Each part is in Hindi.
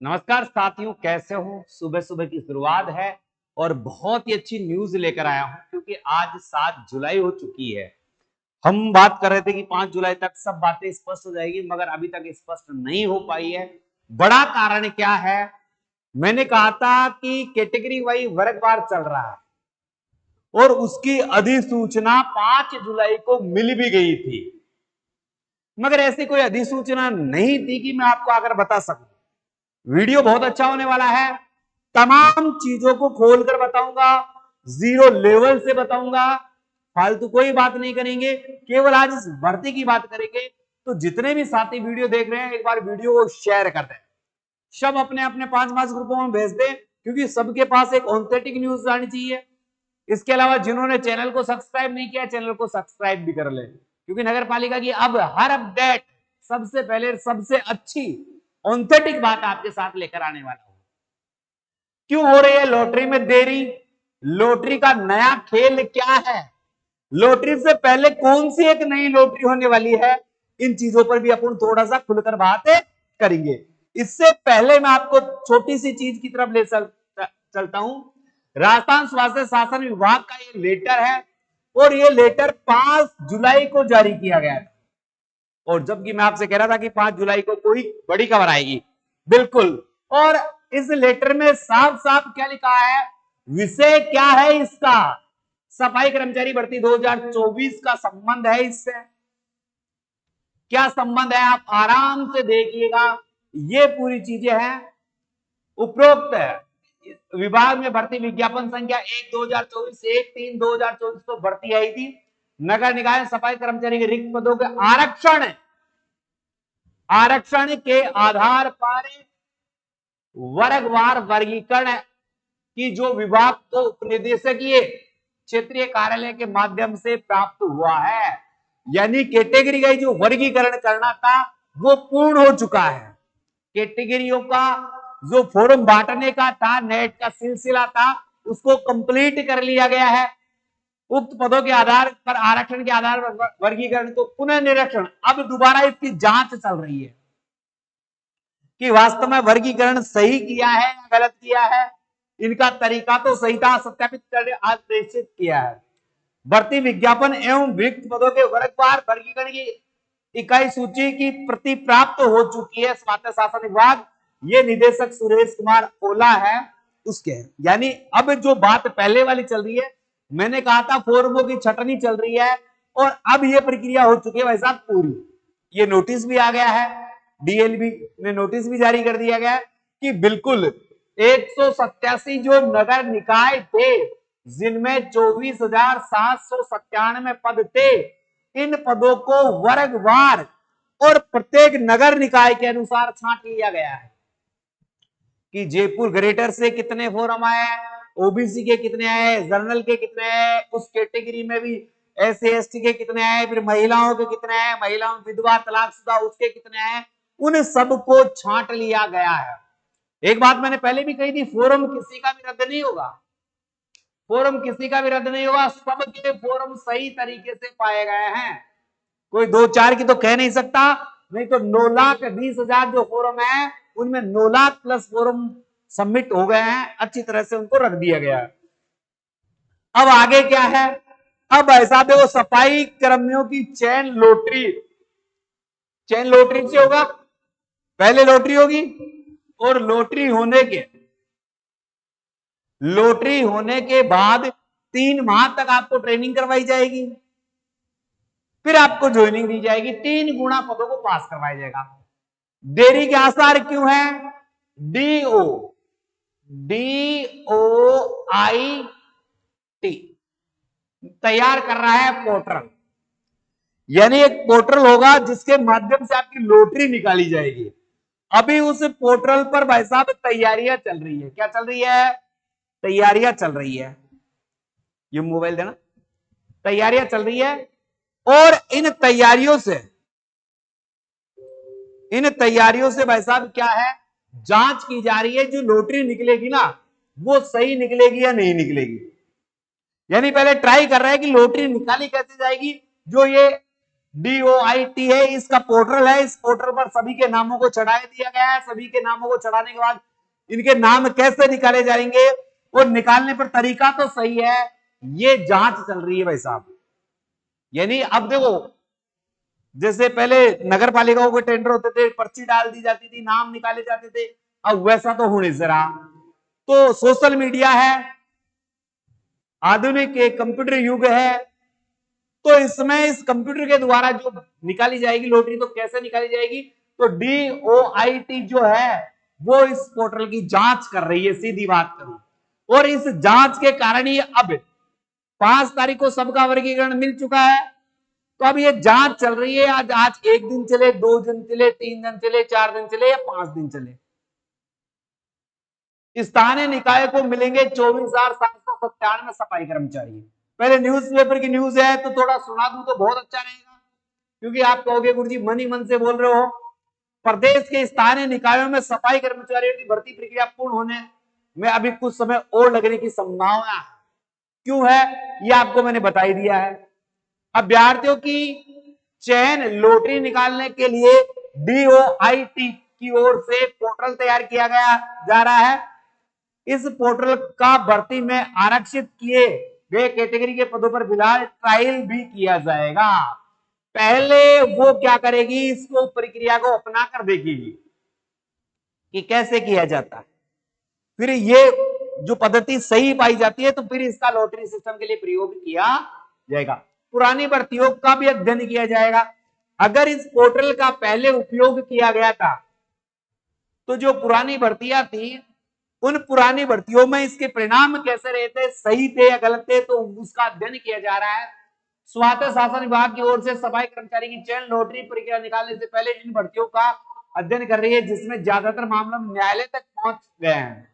नमस्कार साथियों, कैसे हो। सुबह सुबह की शुरुआत है और बहुत ही अच्छी न्यूज लेकर आया हूं क्योंकि आज 7 जुलाई हो चुकी है। हम बात कर रहे थे कि 5 जुलाई तक सब बातें स्पष्ट हो जाएगी, मगर अभी तक स्पष्ट नहीं हो पाई है। बड़ा कारण क्या है? मैंने कहा था कि कैटेगरी वाइज वर्गवार चल रहा है और उसकी अधिसूचना 5 जुलाई को मिल भी गई थी, मगर ऐसी कोई अधिसूचना नहीं थी कि मैं आपको आकर बता सकूं। वीडियो बहुत अच्छा होने वाला है, तमाम चीजों को खोलकर बताऊंगा, जीरो लेवल से बताऊंगा, फालतू कोई बात नहीं करेंगे, केवल आज इस भर्ती की बात करेंगे। तो जितने भी साथी वीडियो देख रहे हैं, एक बार वीडियो को शेयर कर दें, सब अपने अपने 5-5 ग्रुपों में भेज दें, क्योंकि सबके पास एक ऑथेंटिक न्यूज आनी चाहिए। इसके अलावा जिन्होंने चैनल को सब्सक्राइब नहीं किया, चैनल को सब्सक्राइब भी कर ले, क्योंकि नगर पालिका की अब हर अपडेट सबसे पहले सबसे अच्छी ऑथेंटिक बात आपके साथ लेकर आने वाला हूं। क्यों हो रही है लॉटरी में देरी? लॉटरी का नया खेल क्या है? लॉटरी से पहले कौन सी एक नई लॉटरी होने वाली है? इन चीजों पर भी अपन थोड़ा सा खुलकर बात करेंगे। इससे पहले मैं आपको छोटी सी चीज की तरफ ले चलता हूं। राजस्थान स्वास्थ्य शासन विभाग का ये लेटर है और ये लेटर 5 जुलाई को जारी किया गया था। और जबकि मैं आपसे कह रहा था कि 5 जुलाई को कोई बड़ी खबर आएगी, बिल्कुल। और इस लेटर में साफ साफ क्या लिखा है, विषय क्या है इसका? सफाई कर्मचारी भर्ती 2024 का संबंध है इससे। क्या संबंध है, आप आराम से देखिएगा, ये पूरी चीजें हैं। उपरोक्त विभाग में भर्ती विज्ञापन संख्या 1/2024 1/3/2024 को भर्ती आई थी। नगर निकाय सफाई कर्मचारी के रिक्त पदों के आरक्षण के आधार पर वर्गवार वर्गीकरण की जो विभाग को उपनिदेशकीय क्षेत्रीय कार्यालय के माध्यम से प्राप्त हुआ है, यानी कैटेगरी का जो वर्गीकरण करना था वो पूर्ण हो चुका है। कैटेगरियों का जो फॉर्म बांटने का था, नेट का सिलसिला था, उसको कंप्लीट कर लिया गया है। उक्त पदों के आधार पर आरक्षण के आधार पर वर्गीकरण को पुनः निरीक्षण, अब दोबारा इसकी जांच चल रही है कि वास्तव में वर्गीकरण सही किया है या गलत किया है। इनका तरीका तो सही था, सत्यापित करने आज प्रेषित किया है। भर्ती विज्ञापन एवं रिक्त पदों के वर्गवार वर्गीकरण की इकाई सूची की प्रति प्राप्त हो चुकी है स्वायत्त शासन विभाग। ये निदेशक सुरेश कुमार ओला है उसके, यानी अब जो बात पहले वाली चल रही है, मैंने कहा था फॉर्मों की छटनी चल रही है और अब ये प्रक्रिया हो चुकी है भाई साहब पूरी। ये नोटिस भी आ गया है, डीएलबी ने नोटिस भी जारी कर दिया गया है कि बिल्कुल 187 जो नगर निकाय थे जिनमें 24,797 पद थे, इन पदों को वर्गवार और प्रत्येक नगर निकाय के अनुसार छांट लिया गया है कि जयपुर ग्रेटर से कितने फॉर्म आए, ओबीसी के कितने आए, जनरल के कितने आए, उस कैटेगरी में भी एससी एसटी के कितने आए, फिर महिलाओं के कितने आए, महिलाओं विधवा तलाकशुदा उसके कितने आए, उन सबको छांट लिया गया है। एक बात मैंने पहले भी कही थी, फोरम किसी का भी रद्द नहीं होगा, फोरम किसी का भी रद्द नहीं होगा, सबके फोरम सही तरीके से पाए गए हैं। कोई 2-4 की तो कह नहीं सकता, नहीं तो 9,20,000 जो फोरम है उनमें 9 लाख प्लस फोरम सबमिट हो गए हैं, अच्छी तरह से उनको रख दिया गया है। अब आगे क्या है? अब ऐसा देखो, सफाई कर्मियों की चैन लॉटरी से होगा, पहले लॉटरी होगी और लॉटरी होने के बाद 3 माह तक आपको ट्रेनिंग करवाई जाएगी, फिर आपको ज्वाइनिंग दी जाएगी, 3 गुना पदों को पास करवाया जाएगा। देरी के आसार क्यों है? DOIT तैयार कर रहा है पोर्टल, यानी एक पोर्टल होगा जिसके माध्यम से आपकी लॉटरी निकाली जाएगी। अभी उस पोर्टल पर भाई साहब तैयारियां चल रही है। क्या चल रही है? तैयारियां चल रही है। ये मोबाइल देना, तैयारियां चल रही है और इन तैयारियों से भाई साहब क्या है, जांच की जा रही है जो लॉटरी निकलेगी ना वो सही निकलेगी या नहीं निकलेगी। यानी पहले ट्राई कर रहा है कि लॉटरी निकाली कैसे जाएगी, जो ये DOIT है, इसका पोर्टल है। इस पोर्टल पर सभी के नामों को चढ़ा दिया गया है। सभी के नामों को चढ़ाने के बाद इनके नाम कैसे निकाले जाएंगे और निकालने पर तरीका तो सही है, ये जांच चल रही है भाई साहब। यानी अब देखो, जैसे पहले नगर पालिकाओं के टेंडर होते थे, पर्ची डाल दी जाती थी, नाम निकाले जाते थे, अब वैसा तो होने से रहा। तो सोशल मीडिया है, आधुनिक कंप्यूटर युग है, तो इसमें इस कंप्यूटर के द्वारा जो निकाली जाएगी लॉटरी, तो कैसे निकाली जाएगी? तो DOIT जो है वो इस पोर्टल की जांच कर रही है, सीधी बात करूं। और इस जांच के कारण ही अब 5 तारीख को सबका वर्गीकरण मिल चुका है, तो अब ये जांच चल रही है। आज 1 दिन चले, 2 दिन चले, 3 दिन चले, 4 दिन चले या 5 दिन चले, स्थानीय निकाय को मिलेंगे 24,797 सफाई कर्मचारी। पहले न्यूज़पेपर की न्यूज है तो थोड़ा सुना दूं तो बहुत अच्छा रहेगा, क्योंकि आप कहोगे गुरुजी मन ही मन से बोल रहे हो। प्रदेश के स्थानीय निकायों में सफाई कर्मचारियों की भर्ती प्रक्रिया पूर्ण होने में अभी कुछ समय और लगने की संभावना है। क्यों है ये आपको मैंने बता ही दिया है। अभ्यर्थियों की चयन लॉटरी निकालने के लिए DOIT की ओर से पोर्टल तैयार किया गया जा रहा है। इस पोर्टल का भर्ती में आरक्षित किए गए कैटेगरी के पदों पर फिलहाल ट्रायल भी किया जाएगा। पहले वो क्या करेगी, इसको प्रक्रिया को अपना कर देखेगी कि कैसे किया जाता है, फिर ये जो पद्धति सही पाई जाती है तो फिर इसका लॉटरी सिस्टम के लिए प्रयोग किया जाएगा। पुरानी भर्तियों का भी अध्ययन किया जाएगा। अगर इस पोर्टल का पहले उपयोग किया गया था तो जो पुरानी भर्तियां थी, उन पुरानी भर्तियों में इसके परिणाम कैसे रहे थे, सही थे या गलत थे, तो उसका अध्ययन किया जा रहा है। स्वायत्त शासन विभाग की ओर से सफाई कर्मचारी की चयन लॉटरी प्रक्रिया निकालने से पहले इन भर्तियों का अध्ययन कर रही है, जिसमें ज्यादातर मामले न्यायालय तक पहुंच गए हैं।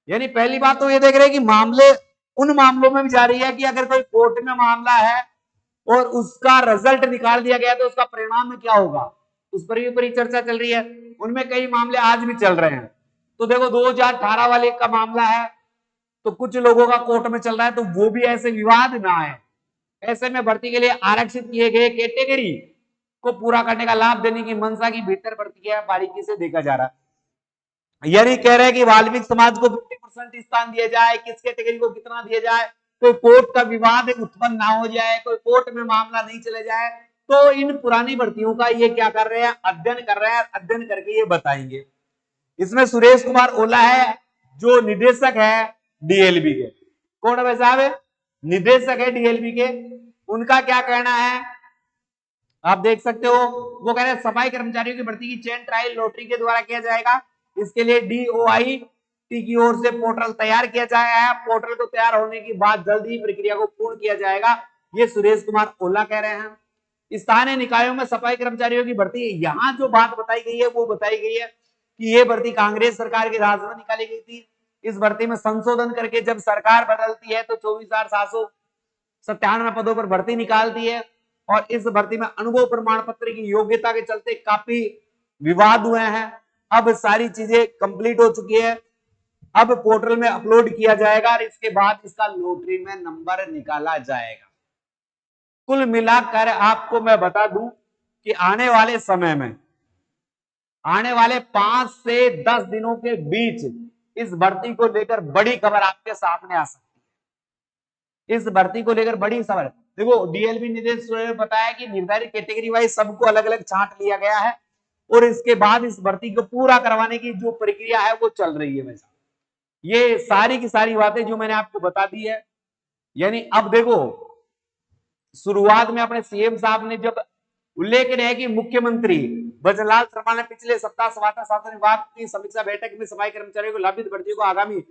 यानी पहली बात तो ये देख रहे हैं कि मामले उन मामलों में भी जा रही है कि अगर कोई कोर्ट में मामला है और उसका रिजल्ट निकाल दिया गया तो उसका परिणाम में क्या होगा, उस पर भी बड़ी चर्चा चल रही है। उनमें कई मामले आज भी चल रहे हैं। तो देखो 2018 वाले का मामला है, तो कुछ लोगों का कोर्ट में चल रहा है, तो वो भी ऐसे विवाद ना है। ऐसे में भर्ती के लिए आरक्षित किए गए कैटेगरी को पूरा करने का लाभ देने की मंशा की भीतर भर्ती बारीकी से देखा जा रहा है। यानी कह रहे हैं कि वाल्मीकि समाज को 50% स्थान दिया जाए, किस कैटेगरी को कितना दिया जाए, कोई कोर्ट का विवाद उत्पन्न ना हो जाए, कोई कोर्ट में मामला नहीं चले जाए। तो इन पुरानी भर्तियों का ये क्या कर रहे हैं, अध्ययन कर रहे हैं। अध्ययन करके ये बताएंगे। इसमें सुरेश कुमार ओला है जो निदेशक है DLB के। कौन है भाई साहब? निदेशक है DLB के। उनका क्या कहना है आप देख सकते हो। वो कह रहे हैं सफाई कर्मचारियों की भर्ती की चयन ट्रायल लॉटरी के द्वारा किया जाएगा। इसके लिए DOIT की ओर से पोर्टल तैयार किया जाएगा है। पोर्टल को तैयार होने के बाद जल्द ही प्रक्रिया को पूर्ण किया जाएगा, ये सुरेश कुमार ओला कह रहे हैं। स्थानीय निकायों में सफाई कर्मचारियों की भर्ती, यहां जो बात बताई गई है वो बताई गई है कि ये भर्ती कांग्रेस सरकार के राज में निकाली गई थी। इस भर्ती में संशोधन करके जब सरकार बदलती है तो 24,797 पदों पर भर्ती निकालती है। और इस भर्ती में अनुभव प्रमाण पत्र की योग्यता के चलते काफी विवाद हुए हैं। अब सारी चीजें कंप्लीट हो चुकी है। अब पोर्टल में अपलोड किया जाएगा और इसके बाद इसका लॉटरी में नंबर निकाला जाएगा। कुल मिलाकर आपको मैं बता दूं कि आने वाले समय में, आने वाले 5 से 10 दिनों के बीच इस भर्ती को लेकर बड़ी खबर आपके सामने आ सकती है। इस भर्ती को लेकर बड़ी खबर, देखो DLB निदेशक ने बताया कि निर्धारित कैटेगरी वाइज सबको अलग अलग छांट लिया गया है और इसके बाद इस भर्ती को पूरा करवाने की जो प्रक्रिया है वो चल रही है। वैसा ये सारी की सारी बातें जो मैंने आपको बता दी है। यानी अब देखो, शुरुआत में अपने CM साहब ने जब उल्लेख है कि मुख्यमंत्री भजनलाल शर्मा ने पिछले सप्ताह स्वायत्त शासन विभाग की समीक्षा बैठक में सफाई कर्मचारियों को लाभित भर्तियों को आगामी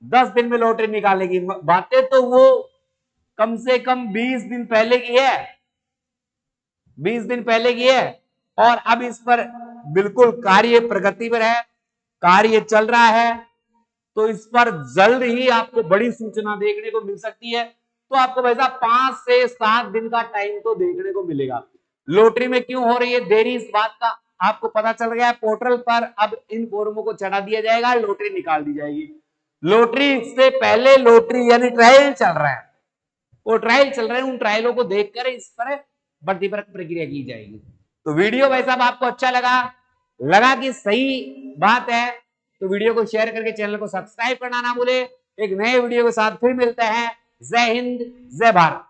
10 दिन में लॉटरी निकालने की बातें, तो वो कम से कम 20 दिन पहले की है, 20 दिन पहले की है। और अब इस पर बिल्कुल कार्य प्रगति पर है, कार्य चल रहा है। तो इस पर जल्द ही आपको बड़ी सूचना देखने को मिल सकती है। तो आपको वैसा 5 से 7 दिन का टाइम तो देखने को मिलेगा। लॉटरी में क्यों हो रही है देरी, इस बात का आपको पता चल गया है। पोर्टल पर अब इन फॉर्मों को चढ़ा दिया जाएगा, लॉटरी निकाल दी जाएगी। लॉटरी से पहले लॉटरी यानी ट्रायल चल रहा है, वो ट्रायल चल रहे हैं, उन ट्रायलों को देखकर इस पर बढ़ती प्रक्रिया की जाएगी। तो वीडियो भाई साहब आपको अच्छा लगा कि सही बात है, तो वीडियो को शेयर करके चैनल को सब्सक्राइब करना ना भूले। एक नए वीडियो के साथ फिर मिलते हैं। जय हिंद, जय भारत।